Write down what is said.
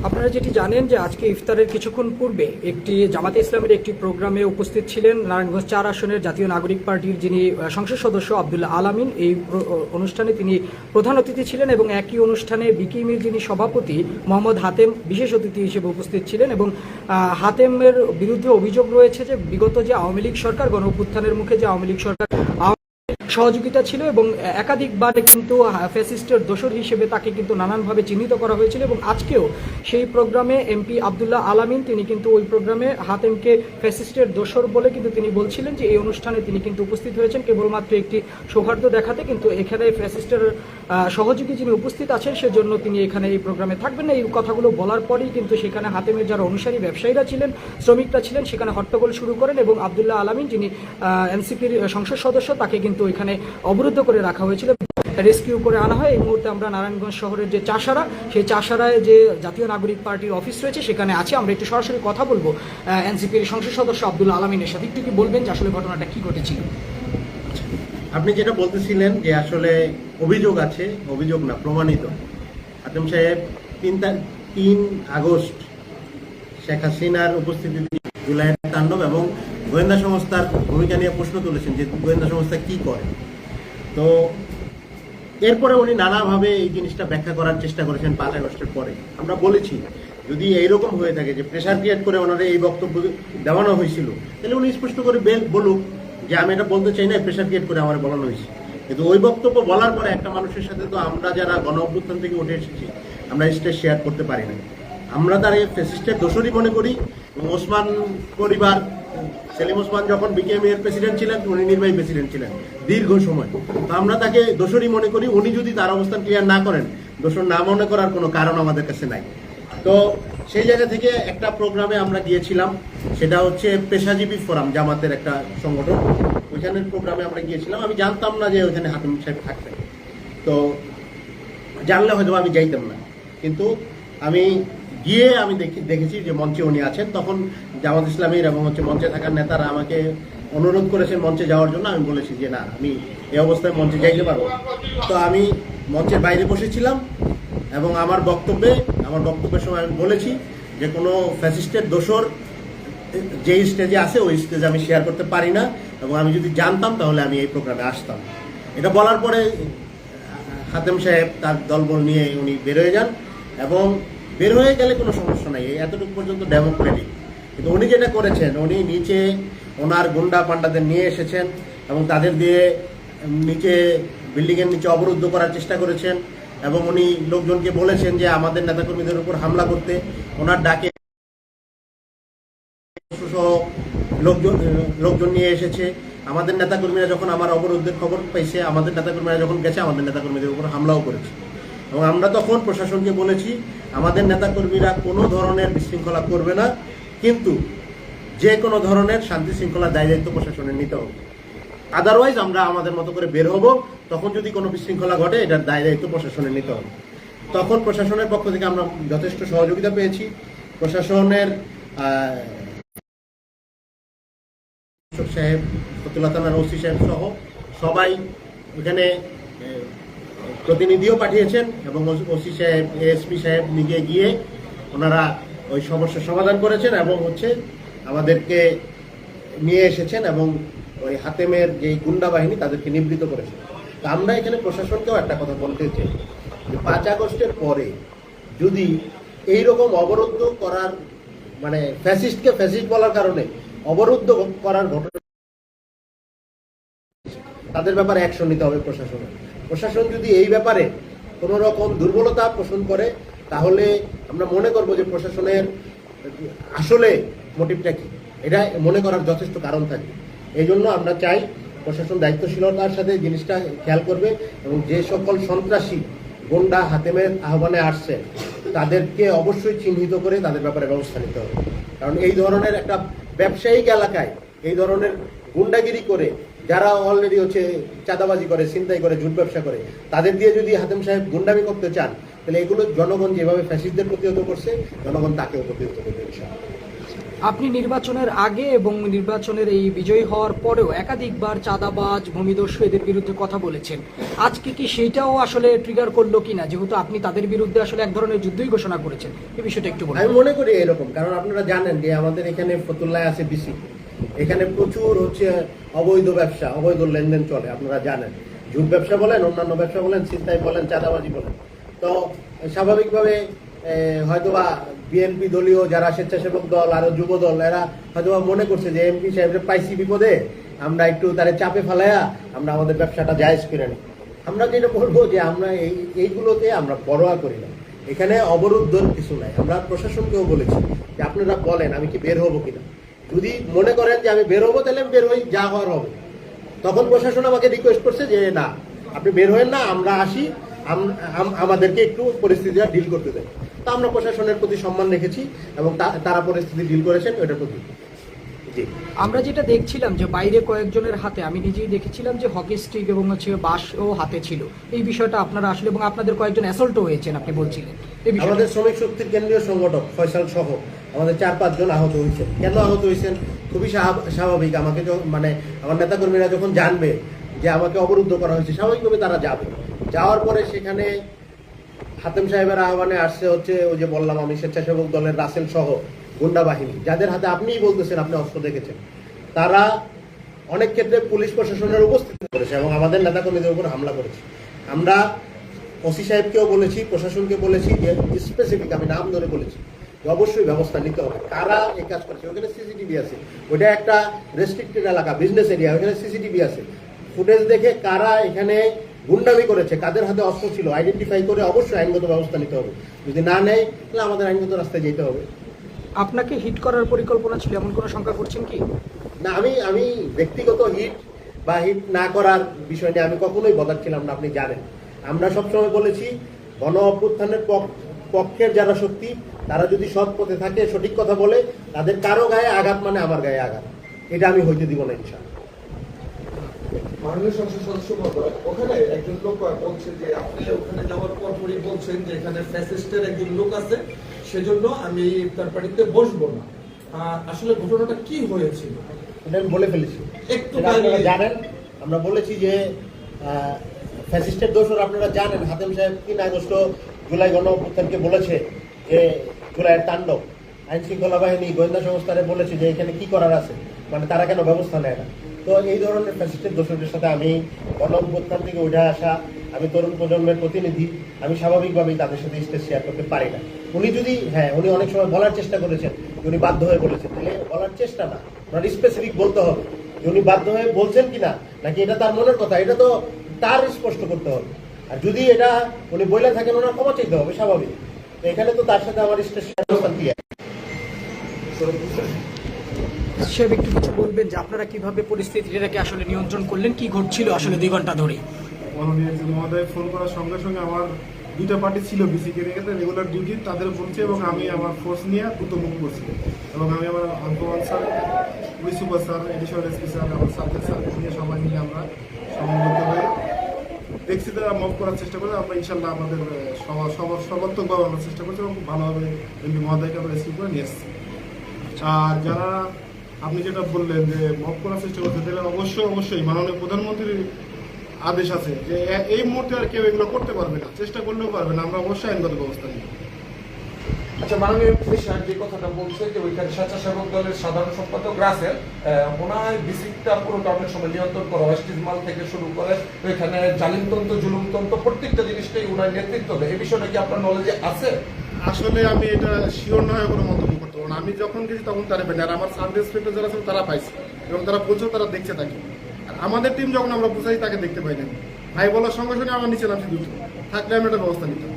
আপনারা যেটি জানেন যে আজকে ইফতারের কিছুক্ষণ পূর্বে একটি জামাতে ইসলামের একটি প্রোগ্রামে উপস্থিত ছিলেন নারায়ণগঞ্জ ৪ আসনের জাতীয় নাগরিক পার্টির যিনি সংসদ সদস্য আব্দুল্লাহ আলামিন। এই অনুষ্ঠানে তিনি প্রধান অতিথি ছিলেন এবং একই অনুষ্ঠানে বিকিমির যিনি সভাপতি মোহাম্মদ হাতেম বিশেষ অতিথি হিসেবে উপস্থিত ছিলেন এবং হাতেমের বিরুদ্ধে অভিযোগ রয়েছে যে বিগত যে আওয়ামী লীগ সরকার গণ অভ্যুত্থানের মুখে যে আওয়ামী লীগ সরকার সহযোগিতা ছিল এবং একাধিকবার কিন্তু ফ্যাসিস্টের দোসর হিসেবে তাকে কিন্তু নানানভাবে চিহ্নিত করা হয়েছিল এবং আজকেও সেই প্রোগ্রামে এমপি আব্দুল্লাহ আলামিন তিনি কিন্তু ওই প্রোগ্রামে হাতেমকে ফ্যাসিস্টের দোসর বলে কিন্তু তিনি বলছিলেন যে এই অনুষ্ঠানে তিনি কিন্তু উপস্থিত হয়েছেন কেবলমাত্র একটি সৌহার্দ্য দেখাতে, কিন্তু এখানে ফ্যাসিস্টের সহযোগী যিনি উপস্থিত আছেন সেজন্য তিনি এখানে এই প্রোগ্রামে থাকবেন না। এই কথাগুলো বলার পরেই কিন্তু সেখানে হাতেমের যারা অনুসারী ব্যবসায়ীরা ছিলেন, শ্রমিকরা ছিলেন, সেখানে হট্টগোল শুরু করেন এবং আব্দুল্লাহ আলামিন যিনি এনসিপির সংসদ সদস্য তাকে কিন্তু এখানে অবরুদ্ধ করে রাখা হয়েছিল, রেস্কিউ করে আনা হয়। এই মুহূর্তে আমরা নারায়ণগঞ্জ শহরের যে চাষারা, সেই চাষারায় যে জাতীয় নাগরিক পার্টির অফিস রয়েছে সেখানে আছে। আমরা একটু সরাসরি কথা বলবো এনসিপির সংসদ সদস্য আব্দুল্লাহ আলামিনের সাথে। একটু কি বলবেন যে আসলে ঘটনাটা কি ঘটেছিল? আপনি যেটা বলতেছিলেন যে আসলে অভিযোগ আছে, অভিযোগ না প্রমাণিত। হাতেম সাহেব 3 আগস্ট শেখ হাসিনার উপস্থিতিতে জুলাইয়ের তাণ্ডব এবং গোয়েন্দা সংস্থার ভূমিকা নিয়ে প্রশ্ন তুলেছেন যে গোয়েন্দা সংস্থা কি করে। তো এরপরে উনি নানাভাবে এই জিনিসটা ব্যাখ্যা করার চেষ্টা করেছেন 5 আগস্টের পরে। আমরা বলেছি যদি এইরকম হয়ে থাকে যে প্রেশার ক্রিয়েট করে ওনারা এই বক্তব্য দেওয়ানো হয়েছিল, তাহলে উনি স্পষ্ট করে বলুক যে আমি এটা বলতে চাই না, প্রেশার ক্রিয়েট করে আমার বলানো হয়েছে। কিন্তু ওই বক্তব্য বলার পরে একটা মানুষের সাথে তো আমরা যারা গণ অভ্যুত্থান থেকে উঠে এসেছি আমরা স্টেজ শেয়ার করতে পারি না। আমরা তার এই ফ্যাসিস্টের দোষরই মনে করি। ওসমান পরিবার, সেলিম ওসমান যখন বিকেএমএ এর প্রেসিডেন্ট ছিলেন উনি নির্বাহী প্রেসিডেন্ট ছিলেন দীর্ঘ সময়, তো আমরা তাকে দোষরই মনে করি। উনি যদি তার অবস্থান ক্লিয়ার না করেন, দোষর না মনে করার কোনো কারণ আমাদের কাছে নাই। তো সেই জায়গা থেকে একটা প্রোগ্রামে আমরা গিয়েছিলাম, সেটা হচ্ছে পেশাজীবী ফোরাম, জামাতের একটা সংগঠন, ওইখানের প্রোগ্রামে আমরা গিয়েছিলাম। আমি জানতাম না যে ওইখানে হাতেম সাহেব থাকবেন, তো জানলে হয়তো আমি যাইতাম না। কিন্তু আমি গিয়ে আমি দেখেছি যে মঞ্চে উনি আছেন। তখন জামাত ইসলামীর এবং মঞ্চে থাকার নেতারা আমাকে অনুরোধ করেছেন মঞ্চে যাওয়ার জন্য। আমি বলেছি যে না, আমি এই অবস্থায় মঞ্চে যাইতে পারবো। তো আমি মঞ্চের বাইরে বসেছিলাম এবং আমার বক্তব্যের সময় আমি বলেছি যে কোনো ফ্যাসিস্টের দোসর যে স্টেজে আছে ওই স্টেজে আমি শেয়ার করতে পারি না, এবং আমি যদি জানতাম তাহলে আমি এই প্রোগ্রামে আসতাম। এটা বলার পরে হাতেম সাহেব তার দলবল নিয়ে উনি বের হয়ে যান, এবং বের হয়ে গেলে কোনো সমস্যা নাই, এতটুকু পর্যন্ত ডেমোক্রেটিক। কিন্তু উনি যেটা করেছেন, উনি নিচে ওনার গুন্ডা পান্ডাদের নিয়ে এসেছেন এবং তাদের দিয়ে নিচে বিল্ডিংয়ের নিচে অবরুদ্ধ করার চেষ্টা করেছেন, এবং উনি লোকজনকে বলেছেন যে আমাদের নেতাকর্মীদের উপর হামলা করতে। ওনার ডাকে লোকজন নিয়ে এসেছে। আমাদের নেতাকর্মীরা যখন আমার অবরোধের খবর পাইছে, আমাদের নেতাকর্মীরা যখন গেছে আমাদের নেতাকর্মীদের উপর হামলাও করেছে। এবং আমরা তখন প্রশাসনকে বলেছি আমাদের নেতাকর্মীরা কোনো ধরনের বিশৃঙ্খলা করবে না, কিন্তু যে কোনো ধরনের শান্তি শৃঙ্খলা দায়িত্ব প্রশাসনের নিতে হবে। আদারওয়াইজ আমরা আমাদের মতো করে বের হব। তখন যদি কোনো বিশৃঙ্খলা ঘটে এটার দায়িত্ব প্রশাসনের নিতে হবে। তখন প্রশাসনের পক্ষ থেকে আমরা যথেষ্ট সহযোগিতা পেয়েছি। প্রশাসনের সাহেব, ফতুল্লাহ থানার ওসি সাহেব সহ সবাই এখানে প্রতিনিধিও পাঠিয়েছেন, এবং ওসি সাহেব, এএসপি সাহেব নিজে গিয়ে ওনারা ওই সমস্যার সমাধান করেছেন এবং আমাদেরকে নিয়ে এসেছেন, এবং ওই হাতেমের যে গুন্ডা বাহিনী তাদেরকে নিবৃত্ত করেছেন। তো আমরা এখানে প্রশাসনকেও একটা কথা বলতে চাই যে 5 আগস্টের পরে যদি এইরকম অবরুদ্ধ করার মানে ফ্যাসিস্টকে ফ্যাসিস্ট বলার কারণে অবরুদ্ধ করার ঘটনা, তাদের ব্যাপারে অ্যাকশন নিতে হবে প্রশাসনের। প্রশাসন যদি এই ব্যাপারে কোনো রকম দুর্বলতা পোষণ করে তাহলে আমরা মনে করব যে প্রশাসনের আসলে মোটিভটা কি, এটা মনে করার যথেষ্ট কারণ থাকে। এই জন্য আমরা চাই প্রশাসন দায়িত্বশীলতার সাথে জিনিসটা খেয়াল করবে, এবং যে সকল সন্ত্রাসী গুন্ডা হাতেমের আহ্বানে আসছে তাদেরকে অবশ্যই চিহ্নিত করে তাদের ব্যাপারে ব্যবস্থা নিতে হবে। কারণ এই ধরনের একটা ব্যবসায়িক এলাকায় এই ধরনের গুন্ডাগিরি করে যারা অলরেডি চাঁদাবাজি করে, ছিনতাই করে, জুট ব্যবসা করে, তাদের দিয়ে যদি হাতেম সাহেব গুন্ডামি করতে চান তাহলে এগুলো জনগণ যেভাবে ফ্যাসিস্টদের প্রতিহত করছে জনগণ তাকেও প্রতিহত করবে ইনশাআল্লাহ। আপনি নির্বাচনের আগে এবং নির্বাচনের এই বিজয়ী হওয়ার পরেও একাধিকবার চাঁদাবাজ ভূমিদস্যু এদের বিরুদ্ধে কথা বলেছেন। আজকে কি সেইটাও আসলে ট্রিগার করলো কিনা, যেহেতু আপনি তাদের বিরুদ্ধে আসলে এক ধরনের যুদ্ধই ঘোষণা করেছেন, এই বিষয়টা একটু বলুন। আমি মনে করি এরকম, কারণ আপনারা জানেন যে আমাদের এখানে ফতুল্লায় আছে বিসি, এখানে প্রচুর অবৈধ ব্যবসা, অবৈধ লেনদেন চলে। আপনারা জানেন, ঝুট ব্যবসা বলেন, অন্যান্য ব্যবসা বলেন, ছিনতাই বলেন, চাঁদাবাজি বলেন। তো স্বাভাবিকভাবে হয়তোবা বিএনপি দলীয় যারা স্বেচ্ছাসেবক দল আরো যুব দল, এরা হয়তোবা মনে করছে যে এমপি সাহেবের পাইছি বিপদে, আমরা একটু তারে চাপে ফেলাইয়া আমরা আমাদের ব্যবসাটা জায়েজ করে নিই। আমরা যেটা বলবো যে আমরা এইগুলোতে আমরা পরোয়া করি না। এখানে অবরুদ্ধর কিছু নাই। আমরা প্রশাসনকেও বলেছি যে আপনারা বলেন আমি কি বের হবো কিনা। যদি মনে করেন যে আমি বের হবো, তাহলে আমি বের হই, যা হওয়ার হবে। তখন প্রশাসন আমাকে রিকোয়েস্ট করছে যে না, আপনি বের হয়েন না, আমরা আসি, আমাদেরকে একটু পরিস্থিতিটা ডিল করতে দেন। তা আমরা প্রশাসনের প্রতি সম্মান রেখেছি এবং তারা পরিস্থিতি ডিল করেছেন ওইটার প্রতি। জি, আমরা যেটা দেখছিলাম যে বাইরে কয়েকজনের হাতে, আমি নিজেই দেখেছিলাম যে হকি স্টিক এবং বাঁশও হাতে ছিল। এই বিষয়টা আপনারা আসলে, এবং আপনাদের কয়েকজন অ্যাসল্টও হয়েছেন আপনি বলছিলেন, এই বিষয়টা আমাদের শ্রমিক শক্তির কেন্দ্রীয় সংগঠক ফয়সাল সহ আমাদের 4-5 জন আহত হয়েছেন। কেন আহত হয়েছেন? খুবই স্বাভাবিক। আমাকে মানে আমার নেতাকর্মীরা যখন জানবে যে আমাকে অবরুদ্ধ করা হয়েছে, স্বাভাবিকভাবে তারা যাবে। যাওয়ার পরে সেখানে হাতেম সাহেবের আহ্বানে আসছে ওই যে বললাম আমি, স্বেচ্ছাসেবক দলের রাসেল সহ গুন্ডা বাহিনী, যাদের হাতে আপনিই বলতেছেন আপনি অস্ত্র দেখেছেন। তারা অনেক ক্ষেত্রে পুলিশ প্রশাসনের উপস্থিতি করেছে এবং আমাদের নেতাকর্মীদের উপর হামলা করেছে। আমরা ওসি সাহেবকেও বলেছি, প্রশাসনকে বলেছি যে স্পেসিফিক, আমি নাম ধরে বলেছি যে অবশ্যই ব্যবস্থা নিতে হবে। কারা এই কাজ করছে, ওখানে সিসিটিভি আছে, ওইটা একটা রেস্ট্রিক্টেড এলাকা, বিজনেস এরিয়া, ওখানে সিসিটিভি আছে। ফুটেজ দেখে কারা এখানে গুন্ডামি করেছে, কাদের হাতে অস্ত্র ছিল, আইডেন্টিফাই করে অবশ্যই আইনগত ব্যবস্থা নিতে হবে। যদি না নেয় তাহলে আমাদের আইনগত রাস্তায় যেতে হবে। আপনাকে হিট করার পরিকল্পনা ছিল, এমন কোনো শঙ্কা করছেন কি? না, আমি ব্যক্তিগত হিট বা হিট না করার বিষয় নিয়ে আমি কখনোই বদার ছিলাম না, আপনি জানেন। আমরা সবসময় বলেছি গণ অভ্যুত্থানের পক্ষের যারা শক্তি, তারা যদি সৎ পথে থাকে, সঠিক কথা বলে, তাদের কারো গায়ে আঘাত মানে আমার গায়ে আঘাত, এটা আমি হইতে দিব না ইনশাআল্লাহ। মাননীয় সংসদ সদস্য মহোদয়, ওখানে একজন লোক বলছে যে আপনি ওখানে যাওয়ার পরপরই বলছেন যে এখানে ফ্যাসিস্টের একজন লোক আছে, সেজন্য আমি ইফতার পার্টিতে বসবো না। আসলে ঘটনাটা কি হয়েছিল এটা আমি বলে ফেলেছি, একটু আপনারা জানেন। আমরা বলেছি যে ফ্যাসিস্টের দোষর আপনারা জানেন। হাতেম সাহেব 3 আগস্ট জুলাই গণ অভ্যুত্থানকে বলেছে যে জুলাইয়ের তাণ্ডব, আইন শৃঙ্খলা বাহিনী গোয়েন্দা সংস্থারে বলেছে যে এখানে কি করার আছে, মানে তারা কেন ব্যবস্থা নেয় না। তো এই ধরনের ফ্যাসিস্টের দোষরদের সাথে আমি গণ অভ্যুত্থান থেকে উঠে আসা, আমি তরুণ প্রজন্মের প্রতিনিধি, আমি স্বাভাবিকভাবেই তাদের সাথে স্টেজ শেয়ার করতে পারি না। উনি যদি উনি অনেক সময় বলার চেষ্টা করেছেন, উনি বাধ্য হয়ে বলেছেন, তাহলে বলার চেষ্টা না, ওনার স্পেসিফিক বলতে হবে যে উনি বাধ্য হয়ে বলছেন কিনা, নাকি এটা তার মনের কথা, এটা তো তার স্পষ্ট করতে হবে। আর যদি এটা উনি বলে থাকেন, ওনার ক্ষমা চাইতে হবে, স্বাভাবিক। এখানে তো তার সাথে আমার স্টেজ শেয়ার অবস্থান ক্লিয়ার। সাহেব একটু কিছু বলবেন যে আপনারা কিভাবে পরিস্থিতিটাকে আসলে নিয়ন্ত্রণ করলেন, কি ঘটছিল আসলে 2 ঘন্টা ধরে? মাননীয় মহোদয় ফোন করার সঙ্গে সঙ্গে আমার 2টা পার্টি ছিল বিসিকে রেখে রেগুলার ডিউটি, তাদের বলছে এবং আমি আমার ফোর্স নিয়ে দ্রুত মুভ করছি এবং আমি আমার আঙ্কমান sir, police super sir, additional SP sir, আমার সার্কেল স্যারকে নিয়ে সবাই মিলে আমরা সমন্বিত হয়ে দেখছি তারা মুভ করার চেষ্টা করে। আমরা ইনশাল্লাহ আমাদের সর্বাত্মকভাবে আমরা চেষ্টা করছি এবং ভালোভাবে এমপি মহোদয়কে আমরা রেস্কিউ করে নিয়ে এসেছি। আর যারা আপনি যেটা বললেন যে মুভ করার চেষ্টা করছে, তাহলে অবশ্যই মাননীয় প্রধানমন্ত্রীর আদেশ আছে যে এই মুহূর্তে আর কেউ এগুলো করতে পারবে না, চেষ্টা করলেও পারবে না, আমরা অবশ্যই আইনগত ব্যবস্থা নিই। আচ্ছা, মাননীয় পুলিশ সাহেব যে কথাটা বলছে যে ওইখানে স্বেচ্ছাসেবক দলের সাধারণ সম্পাদক রাসেল ওনার বিসিকটা পুরোটা অনেক সময় নিয়ন্ত্রণ করা হয়, স্টিজমাল থেকে শুরু করে ওইখানে জালিমতন্ত্র, জুলুমতন্ত্র, প্রত্যেকটা জিনিসটাই ওনার নেতৃত্ব দেয়। এই বিষয়টা কি আপনার নলেজে আছে? আসলে আমি এটা শিওর না হয়ে কোনো মন্তব্য করতে পারবো না। আমি যখন গেছি তখন তারা পেন, আর আমার সাব ইন্সপেক্টর যারা ছিল তারা পাইছে এবং তারা বলছে তারা দেখছে তাকে। আর আমাদের টিম যখন আমরা বুঝাই তাকে দেখতে পাই না, ভাই বলার সঙ্গে সঙ্গে আমার নিচে নামছি দ্রুত, থাকলে আমি একটা ব্যবস্থা নিতাম।